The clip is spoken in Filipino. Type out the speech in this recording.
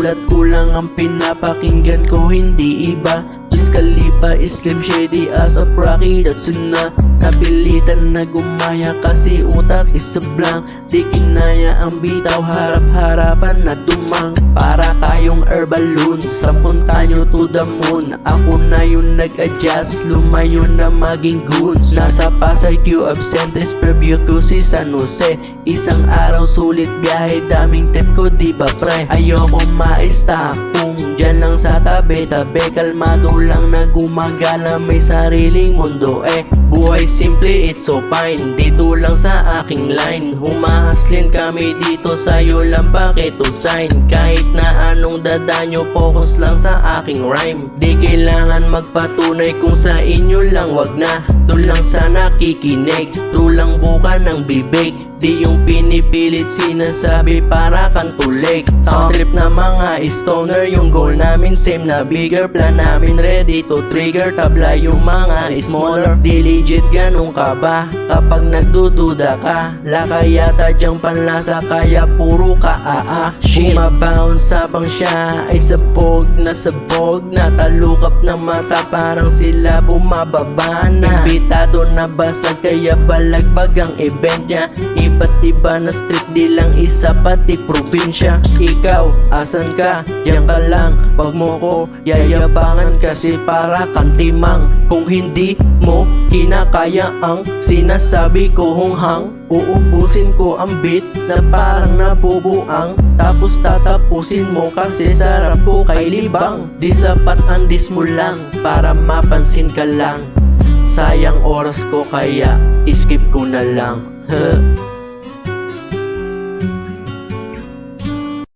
Sulat ko lang ang pinapakinggan ko, hindi iba. Wiz Khalifa, Slim Shady, ASAP Rocky, that's enough. Napilitan na gumaya kasi utak is blank. Di kinaya ang bitaw, harap-harapan na dumang. Para tayong air balloon, sampun tayo to the moon. Ako na yung nag-adjust, lumayo na maging goons. Nasa Pasay Q, absentes, preview to si San Jose. Isang araw sulit biyahe, daming tip ko di ba pre? Ayoko ma-stop kung dyan lang sa tabi-tabi. Kalmado lang na gumagala, may sariling mundo buhay simple, it's so fine. Dito lang sa aking line, humahaslin kami dito, sa'yo lang pakitusign. Kahit na anong dadanyo, focus lang sa aking rhyme. Di kailangan magpatunay kung sa inyo lang, wag na. Doon lang sa nakikinig, tulang buka ng bibig. Di yung pinipilit sinasabi para kang tulig. Sound trip na mga stoner, yung goal namin same na bigger. Plan namin ready to trigger, tabla yung mga smaller. Di legit ganun ka ba? Kapag nagdududa ka, laka yata dyang panlasa, kaya puro ka shit. Bumabounce habang siya ay sabog na sabog. Natalukap ng mata, parang sila bumababa na. Imbitado na basag, kaya balagbag ang event niya. Iba't iba na street, di lang isa pati probinsya. Ikaw, asan ka? Diyan ka lang, wag mo ko yayabangan kasi para kang timang. Kung hindi mo kinakaya ang sinasabi ko hunghang, uubusin ko ang beat na parang nabubuang. Tapos tatapusin mo kasi sarap ko kay libang. Di sapat ang dis mo lang para mapansin ka lang. Sayang oras ko kaya skip ko na lang.